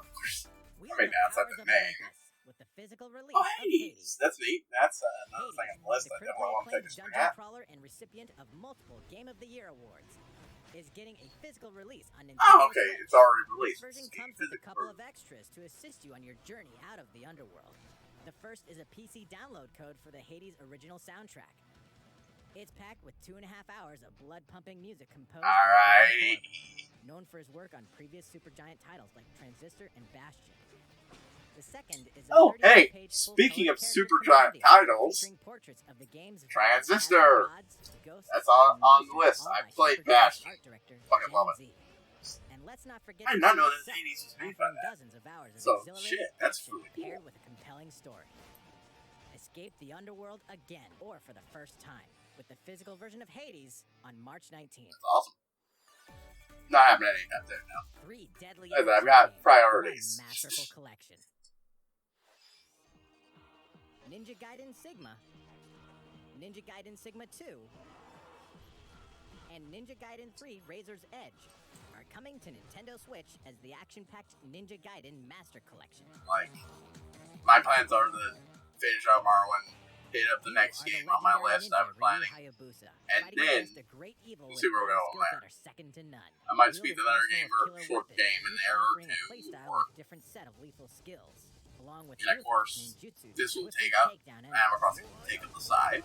We I are mean, the that's not powers the of name. Olympus, with the physical release Oh, of Hades. That's neat. That's another Hades, thing on the list. the I critically definitely want to take acclaimed a swing dungeon at. crawler and recipient of multiple Game of the Year awards, is getting a physical release on Nintendo Oh, okay. Switch. It's already This released. version It's comes with a physical couple version. of extras to assist you on your journey out of the underworld. The first is a PC download code for the Hades original soundtrack. It's packed with 2.5 hours of blood-pumping music composed by Alright. Gary Horn, known for his work on previous Supergiant titles like Transistor and Bastion. The second is a Oh, hey, 32-page speaking of full-color Supergiant character titles, featuring portraits of the game's Transistor. gods, ghosts, That's on and the monsters, list. all I by played Supergiant Bastion. art director Fucking love James Z. And let's not forget I did the not know game that itself, Hades was made by offering that. dozens of hours of So, exhilarating shit, that's action really cool. paired with a compelling story. Escape the underworld again, or for the first time, with the physical version of Hades on March 19th. That's awesome. Not having any time there now. 3 deadly I've action got games, priorities. 1 masterful collection. Ninja Gaiden Sigma, Ninja Gaiden Sigma 2, and Ninja Gaiden 3 Razor's Edge are coming to Nintendo Switch as the action-packed Ninja Gaiden Master Collection. Like, my plans are to finish out Mario and hit up the You next are the game on my legendary list. ninja I'm planning. Ryu Hayabusa, And fighting then, against a great evil we'll with see where we battle go on skills there. that are second to none. I might Wield speed an another arsenal game of or killer short weapons, game in each there or offering a two. playstyle Or, with different set of lethal skills, along with and of course, ninjutsu to this will swiftly take out take down Animal enemies. Crossing will take up the side.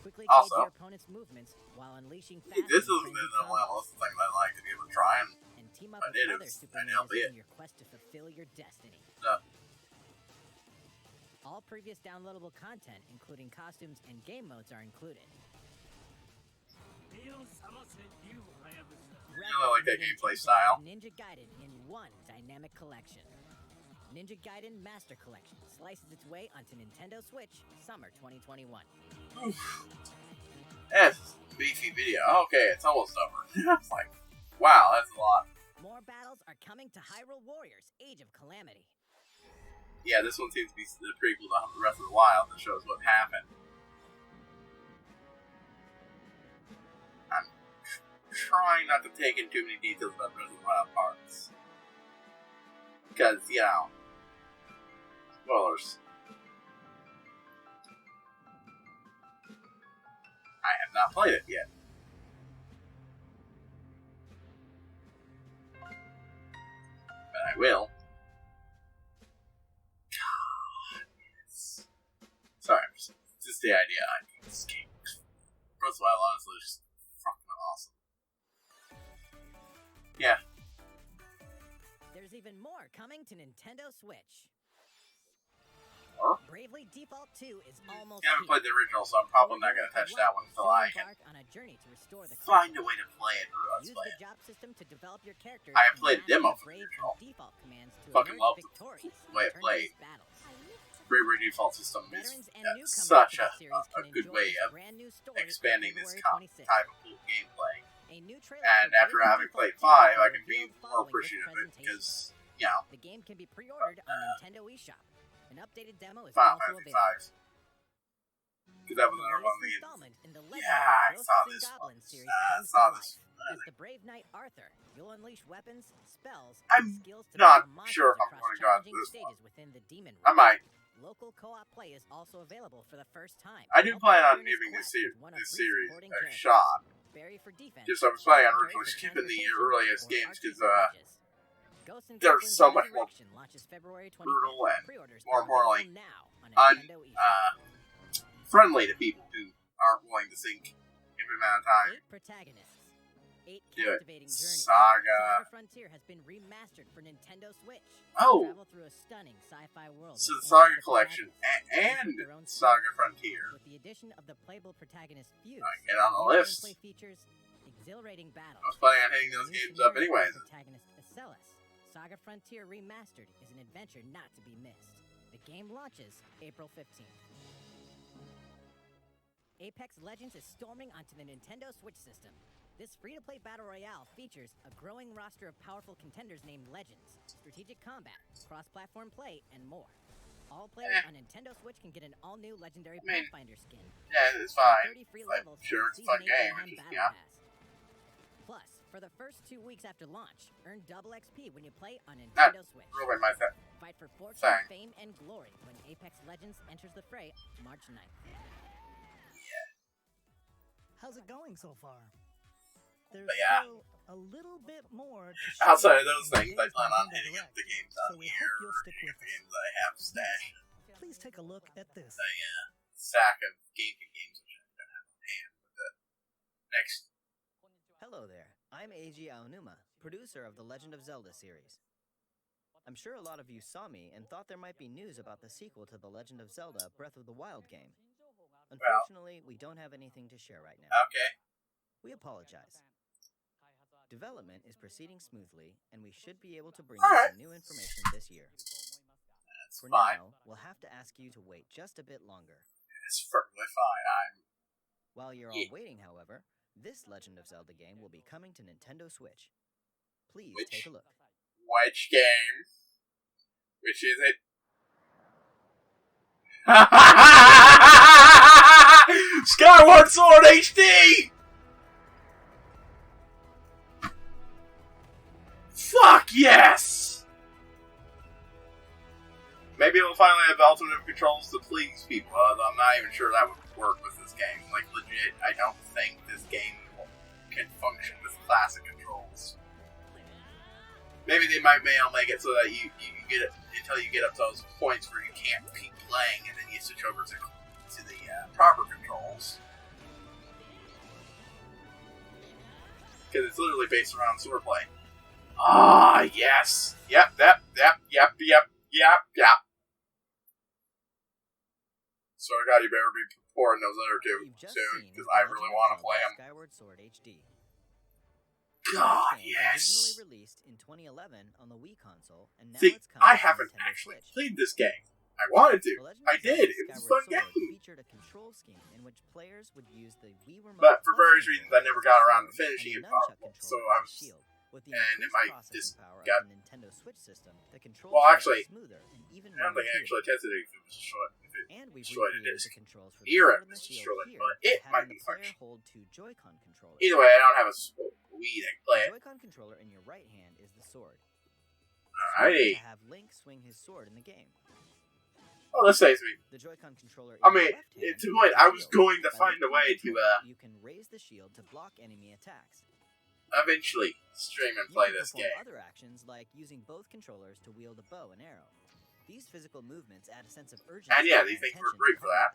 Quickly Also, gauge your opponent's movements while unleashing fast This and isn't frenzied one of combos, those things I'd like to give it a try. and team up I with did it, other super and I'll ninjas be in it. your quest to fulfill your destiny. So, All previous downloadable content, including costumes and game modes, are included. I like that gameplay style. Ninja Gaiden in one dynamic collection. Ninja Gaiden Master Collection slices its way onto Nintendo Switch summer 2021. Yes, beefy video. Okay, it's almost over. It's like, wow, that's a lot. More battles are coming to Hyrule Warriors Age of Calamity. Yeah, this one seems to be the prequel to Breath of the Wild that shows what happened. I'm trying not to take in too many details about Breath of the Wild parts. Because, you know, spoilers. I have not played it yet. I will. Sorry, just the idea. I think this game, Breath of the Wild, honestly, is just fucking awesome. Yeah. There's even more coming to Nintendo Switch. Huh? Bravely Default 2 is almost I haven't played the original, so I'm probably not going to touch that one until I can on a journey to restore the find a way to play it or let's Use play the it. job system to develop your character. I have played a demo for the original. Default commands to Fucking love the way it played. Bravery Default System is such a good way of expanding this type of gameplay. And after having played 5, I can be more appreciative of it because, you know, the game can be pre-ordered on Nintendo eShop. An updated demo is Final also Fantasy available. 5. Because that was another one of the... I saw this one. I saw this. As the brave knight Arthur, you'll unleash weapons, spells, I'm and skills to not battle sure if monsters I'm going to go across after this challenging one. stages within the demon I realm. might. Local co-op play is also available for the first time. I do plan on giving this series a shot. Just I was planning on originally skipping the earliest games because they're so much more brutal and more importantly friendly to people who aren't willing to sink infinite amount of time. 8 protagonists. 8 Do it. captivating journeys. Saga. Frontier has been remastered for Nintendo Switch. Oh. Travel through a stunning sci-fi world. So the with Saga animated Collection protagonists and with their own Saga stories. Frontier. With the addition of the playable protagonist Fuse, Alright, get on the new list. gameplay features, exhilarating battles. I was planning on hitting those and new games up scenario anyways. protagonist Acellus. Saga Frontier Remastered is an adventure not to be missed. The game launches April 15th. Apex Legends is storming onto the Nintendo Switch system. This free-to-play battle royale features a growing roster of powerful contenders named Legends, strategic combat, cross-platform play, and more. All players on Nintendo Switch can get an all-new legendary Pathfinder skin. Yeah, it's fine. 30 free Like, levels sure, for it's a fun Season 8 game. Mayhem It's just, Battle yeah. Pass. Plus, for the first 2 weeks after launch, earn double XP when you play on That Nintendo Switch. really my thing. Fight for fortune, Sorry. fame, and glory when Apex Legends enters the fray March 9th. How's it going so far? There's But yeah. still a little bit more to show Outside of those in things, I today's plan on Nintendo hitting up Direct, the games so on we here, hope you'll stick with us. games I have stashed. Please take a look at this. The stack of GameCube games which I don't have on hand. But next, Hello there, I'm Eiji Aonuma, producer of the Legend of Zelda series. I'm sure a lot of you saw me and thought there might be news about the sequel to the Legend of Zelda Breath of the Wild game. Unfortunately, we don't have anything to share right now. okay. We apologize. Development is proceeding smoothly, and we should be able to bring All you right. some new information this year. That's For fine. now, we'll have to ask you to wait just a bit longer. It's perfectly fine. While you're all waiting, however, this Legend of Zelda game will be coming to Nintendo Switch. Please take a look. Which game? Which is it? Skyward Sword HD! Fuck yes! Maybe it'll finally have alternative controls to please people. I'm not even sure that would work with this game. Like, legit, I don't think this game can function with classic controls. Maybe they might make it so that you get it until you get up to those points where you can't keep playing, and then you switch over to the proper controls. Because it's literally based around swordplay. Ah, yes. Yep. So I got you better be pouring those other two You've just soon, seen because is I The really Legend want of to play them. Zelda Skyward Sword HD. God, This game yes. originally released in 2011 on the Wii console, and now See, it's coming I to haven't Nintendo actually Switch. played this game. I wanted to. The Legend I of Zelda did. It was a Skyward fun Sword game. featured a control scheme in which players would use the Wii Remote But for Plus various reasons, I controller never as a got around to sword finishing and it the nunchuck properly. controller So as I a was... shield. With the and it increased might processing just power got- of the Nintendo Switch system, the controls Well, are actually, smoother and even I don't more think I actually intuitive. tested it if it was short. If it And we've destroyed recreated it the controls for the here sword it and the was shield destroyed, here but by it might having be the player functional. hold 2 Joy-Con controllers. Either way, I don't have a Wii that can play The it. Joy-Con controller in your right hand is the sword. Alrighty. To have Link swing his sword in the game. Well, this saves me. The Joy-Con controller in I your mean, left hand to is point, the I was shield. going to By find a lifting way the to, controller, you can raise the shield to block enemy attacks. eventually stream and You play can this perform game. other actions like using both controllers to wield a bow and arrow. These physical movements add a sense of urgency. And yeah, and these things tension were great to for that.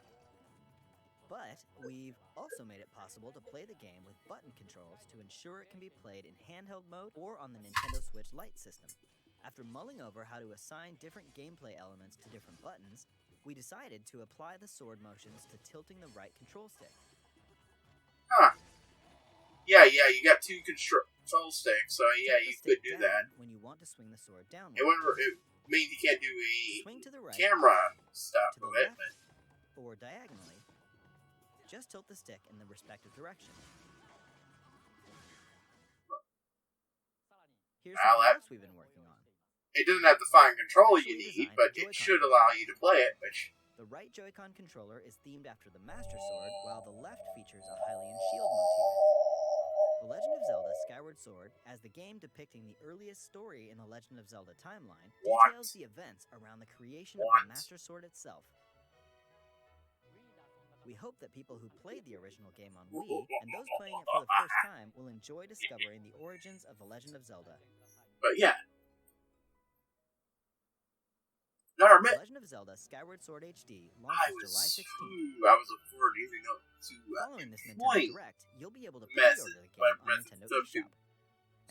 But we've also made it possible to play the game with button controls to ensure it can be played in handheld mode or on the Nintendo Switch Lite system. After mulling over how to assign different gameplay elements to different buttons, we decided to apply the sword motions to tilting the right control stick. Huh. Yeah, you got two control sticks, so yeah, you could do that. When you want to swing the sword downward. It means you can't do Swing to the right, camera stuff to the with it, left, or diagonally. Just tilt the stick in the respective direction. Here's something else we've been working on. it doesn't have the fine control you need, but it should allow you to play it, which... The right Joy-Con controller is themed after the Master Sword, while the left features a Hylian shield motif. The Legend of Zelda Skyward Sword, as the game depicting the earliest story in the Legend of Zelda timeline, details the events around the creation of the Master Sword itself. We hope that people who played the original game on Wii, and those playing it for the first time, will enjoy discovering the origins of the Legend of Zelda. But yeah. Now, The Legend of Zelda Skyward Sword HD launches July 16th. I was looking forward to using it Following this Nintendo Direct, you'll be able to pre-order the game on Nintendo eShop.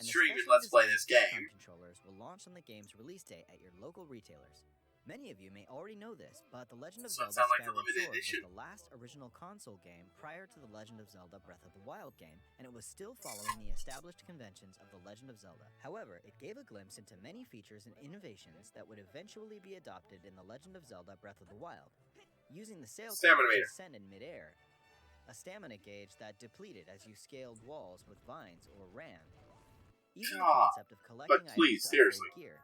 And the stream and specially let's play designed this Joy-Con game. controllers will launch on the game's release date at your local retailers. Many of you may already know this, but The Legend of Doesn't Zelda sound like a Skyward limited Sword edition. was the last original console game prior to The Legend of Zelda Breath of the Wild game, and it was still following the established conventions of The Legend of Zelda. However, it gave a glimpse into many features and innovations that would eventually be adopted in The Legend of Zelda Breath of the Wild. Using the sail Stamina to meter. ascend in midair, a stamina gauge that depleted as you scaled walls with vines or ran. Even the concept of collecting but please, items to seriously. upgrade gear.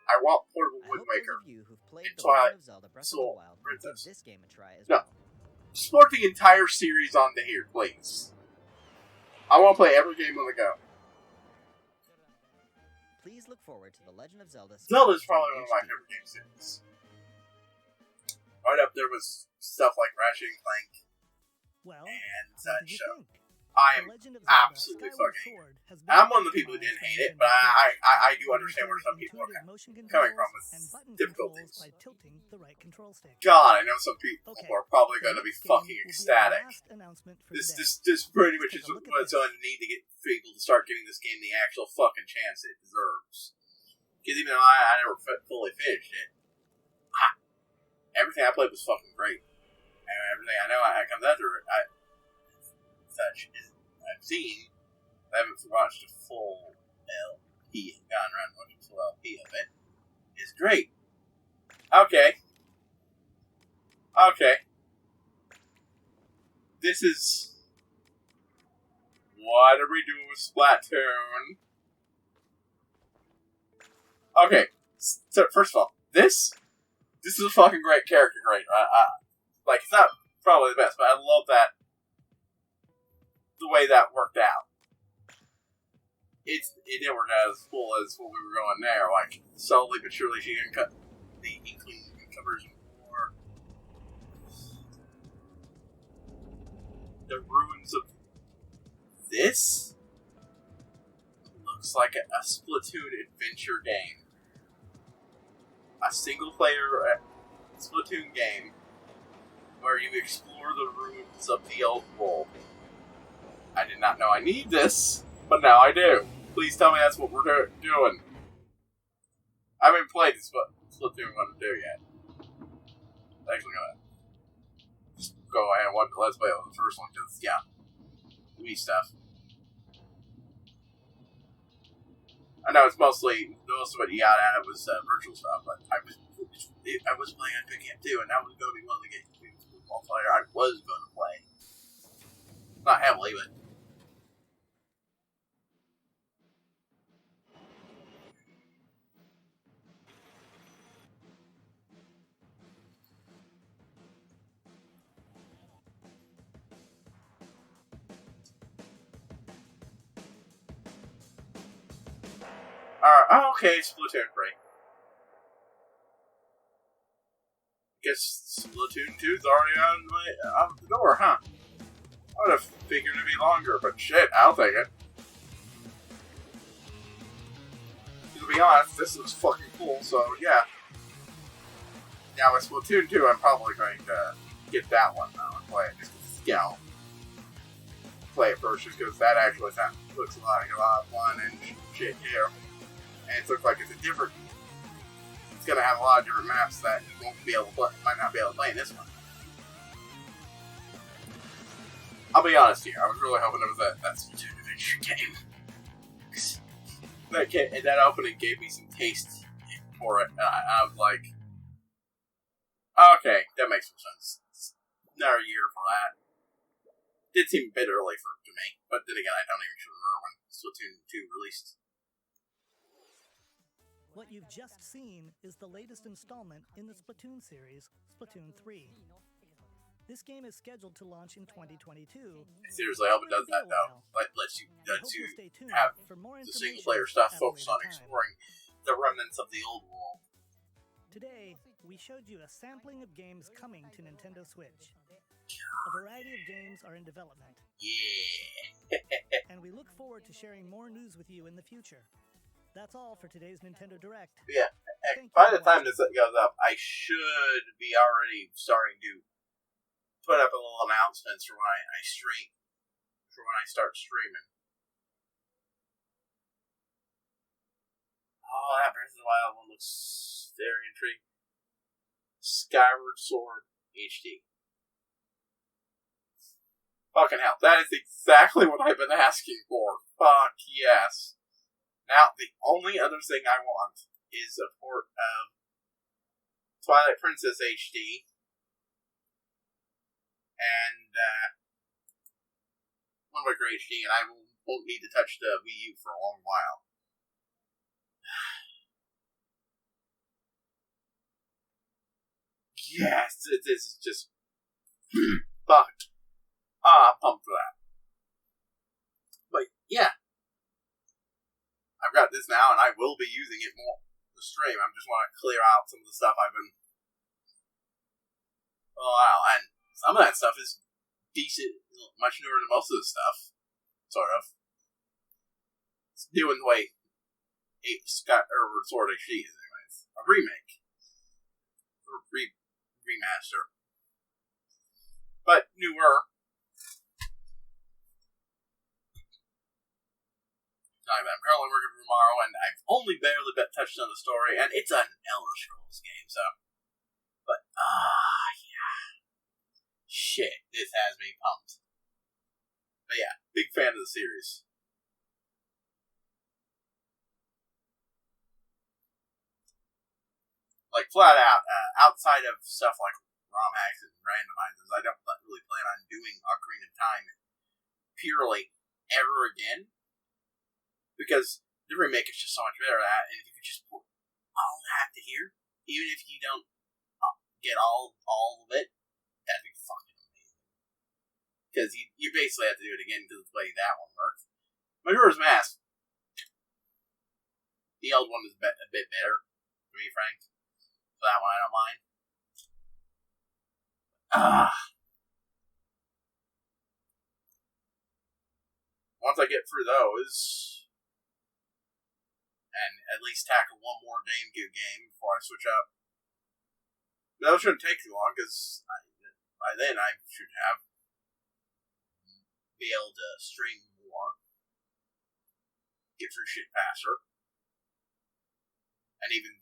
I want Portable I hope Wind those Waker. of you who've played and The Twilight Legend of Zelda Breath of the Soul Wild will give Princess. this game a try as No. well. Support the entire series onto here, please. I want to play every game on the go. Please look forward to The Legend of Zelda. Zelda's probably one of my favorite game series. Right up there with stuff like Ratchet and Clank Well, and what did you show. think? I am The Legend of Zelda absolutely Skyward fucking. Sword has been I'm one of the people who didn't optimized hate it, for but Nintendo I do Switch. understand where some people are Intuitive motion coming controls from with and button difficulties. controls by tilting the right control stick. God, I know some people Okay, are probably the going to be next game fucking will be our ecstatic. last announcement for This today. pretty much Let's is take a look at what it's this. going to need to get people to start giving this game the actual fucking chance it deserves. Because even though I never fully finished it, everything I played was fucking great. And everything I know I comes after it, I've seen. I haven't watched a full LP, gone around and watched a full LP of it. It's great. Okay. This is... What are we doing with Splatoon? Okay, so first of all, this is a fucking great character grade. Like, it's not probably the best, but I love that, the way that worked out. It didn't work out as full as what we were going there. Like, slowly but surely she didn't cut the Inkling conversion for the ruins of this. Looks like a Splatoon adventure game. A single-player Splatoon game where you explore the ruins of the old world. I did not know I need this, but now I do. Please tell me that's what we're doing. I haven't played this Splatoon 1 and 2 yet. I'm actually gonna just go ahead and watch the Let's Play on the first one, because, yeah, Wii stuff. I know it's mostly, most of what you got out of was virtual stuff, but I was playing on Big Camp 2, and that was going to be one of the games multiplayer I was going to play. Not heavily, but... okay, Splatoon 3. Guess Splatoon 2's already out the door, huh? I would have figured it'd be longer, but shit, I'll take it. to be honest, this looks fucking cool, so yeah. Now with Splatoon 2, I'm probably going to get that one now and play it just to scout. Play it first just because that actually looks like a lot of fun and shit here. And it looks like it's a different. It's gonna have a lot of different maps that you won't be able to play, might not be able to play in this one. I'll be honest here, I was really hoping it was that Splatoon adventure game. That opening gave me some taste for it. I was like, okay, that makes some sense. It's another year for that. Did seem a bit early to me, but then again, I don't even remember when Splatoon 2 released. What you've just seen is the latest installment in the Splatoon series, Splatoon 3. This game is scheduled to launch in 2022. Seriously, I hope it does that though. Lets you have the single player stuff focused on exploring the remnants of the old world. Today, we showed you a sampling of games coming to Nintendo Switch. A variety of games are in development. Yeah. And we look forward to sharing more news with you in the future. That's all for today's Nintendo Direct. Yeah. By the time this goes up, I should be already starting to put up a little announcements for when I stream, for when I start streaming. Oh, that Breath of the Wild one looks very intriguing. Skyward Sword HD. Fucking hell, that is exactly what I've been asking for. Fuck yes. Now, the only other thing I want is a port of Twilight Princess HD and Wind Waker HD, and I won't need to touch the Wii U for a long while. Yes, this is just fuck. I'm pumped for that. But yeah, I've got this now, and I will be using it more to stream. I just want to clear out some of the stuff I've been. Oh wow, and some of that stuff is decent, much newer than most of the stuff. Sort of. It's doing the way Skyward Sword HD is, anyways. A remake. Or remaster. But newer. I'm currently working for tomorrow, and I've only barely touched on the story, and it's an Elder Scrolls game, so. But, yeah. Shit, this has me pumped. But yeah, big fan of the series. Like, flat out, outside of stuff like ROM hacks and randomizers, I don't really plan on doing Ocarina of Time purely ever again. Because the remake is just so much better at it, and if you could just put all that to here, even if you don't get all of it, that'd be fucking amazing. Because you basically have to do it again because the way that one works. Majora's Mask, the old one is a bit better, to be frank. So that one I don't mind. Once I get through those, and at least tackle one more GameCube game before I switch up. That shouldn't take too long, because by then I should be able to stream more, get through shit faster, and even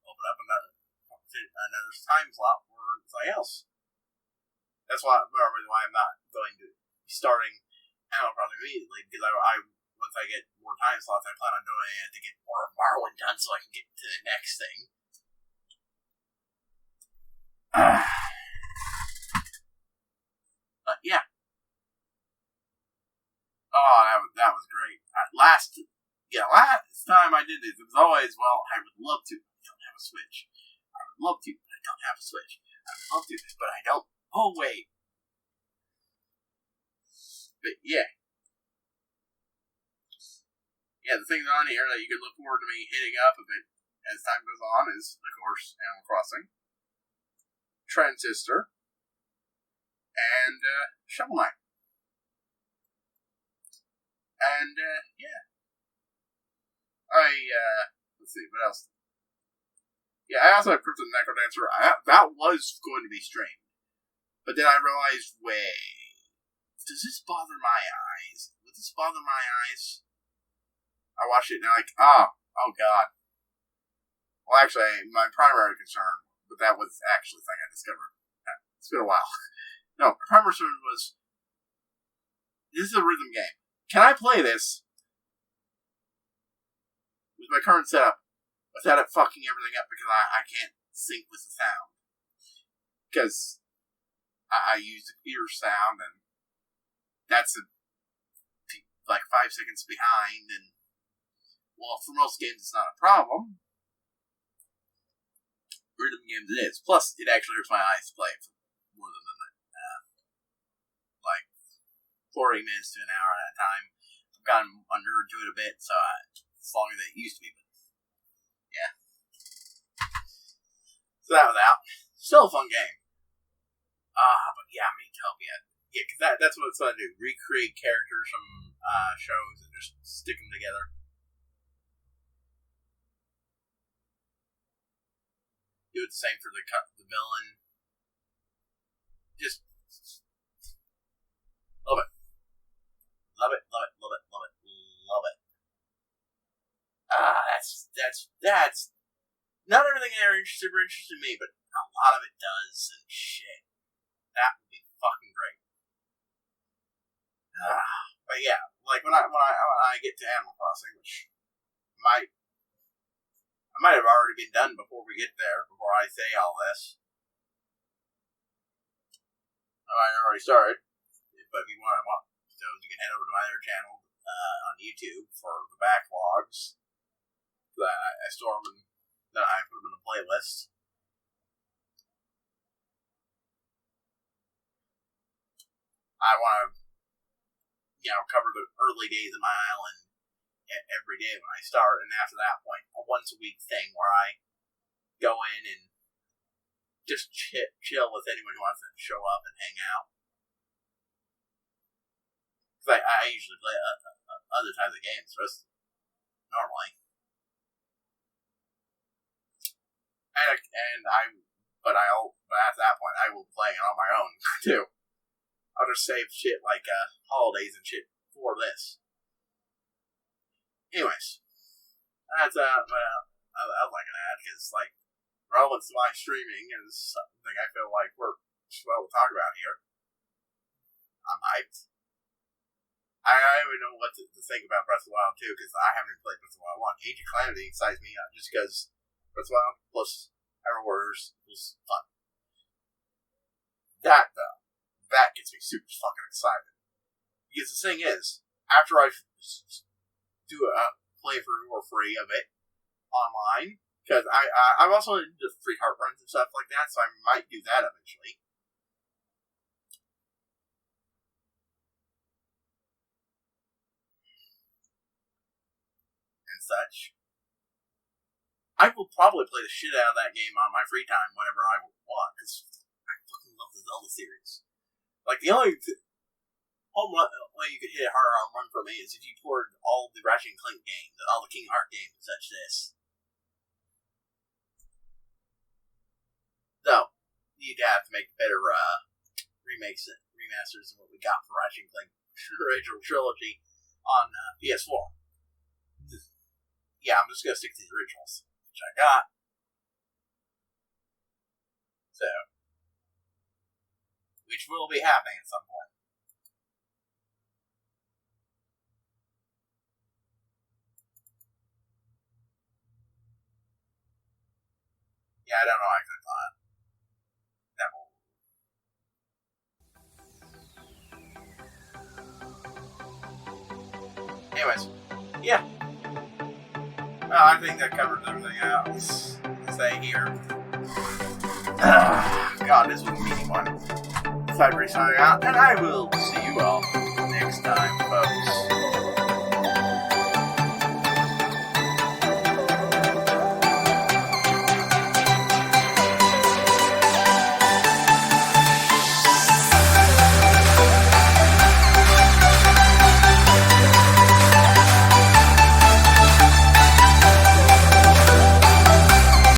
open up another time slot for something else. That's why I'm not going to be starting Animal Crossing immediately, because I once I get more time slots, I plan on doing it to get more of Morrowind done so I can get to the next thing. But yeah. Oh, that was great. Last time I did this, it was always, well, I would love to, but I don't have a Switch. I would love to, but I don't have a Switch. I would love to, but I don't. Oh, wait. But yeah. Yeah, the things on here that you can look forward to me hitting up a bit as time goes on is, of course, Animal Crossing, Transistor, and Shovel Knight. And, yeah. let's see, what else? Yeah, I also have Crypt of the Necrodancer. That was going to be streamed. But then I realized, wait, does this bother my eyes? Would this bother my eyes? I watched it and I'm like, oh god. Well, actually, my primary concern, but that was actually the thing I discovered. It's been a while. No, my primary concern was, this is a rhythm game. Can I play this with my current setup without it fucking everything up because I can't sync with the sound? Because I use the computer sound and that's like 5 seconds behind, and well, for most games it's not a problem. Rhythm games it is. Plus, it actually hurts my eyes to play for more than like 40 minutes to an hour at a time. I've gotten under to it a bit, so it's longer than it used to be. But yeah. So that was out. Still a fun game. But yeah, I mean, Utopia. Yeah, because that's what it's fun to do. Recreate characters from shows and just stick them together. Do it the same for the villain. Just love it. Love it, love it, love it, love it, love it. That's not everything there super interested in me, but a lot of it does, and shit. That would be fucking great. But yeah, like when I get to Animal Crossing, which I might have already been done before we get there, before I say all this. I already started, but if you want to watch those, you can head over to my other channel on YouTube for the backlogs. I store them and then I put them in a playlist. I want to, cover the early days of my island every day when I start, and after that point, a once a week thing where I go in and just chill with anyone who wants to show up and hang out. Because I usually play other types of games, normally. But at that point, I will play it on my own too. I'll just save shit like holidays and shit for this. Anyways, that's what I'd like to add, because like relevance to my streaming is something I feel like we're well to talk about here. I'm hyped. I don't even know what to think about Breath of the Wild 2, because I haven't played Breath of the Wild 1. Age of Calamity excites me just because Breath of the Wild plus Hyrule Warriors was fun. That gets me super fucking excited. Because the thing is, after I do a playthrough or free of it online, because I'm also into free heart runs and stuff like that, so I might do that eventually. And such. I will probably play the shit out of that game on my free time whenever I want, because I fucking love the Zelda series. Like, the only home run way you could hit a hard home run for me is if you poured all the Ratchet and Clank games and all the King Heart games and such this. So, you'd have to make better remakes and remasters than what we got for Ratchet and Clank original trilogy on PS4. Yeah, I'm just gonna stick to the originals, which I got. So, which will be happening at some point. Yeah, I don't know how I could thought. Anyways, yeah. Well, I think that covers everything else to say here. God, this was a meaty one. It's HighPriest signing out, and I will see you all next time, folks.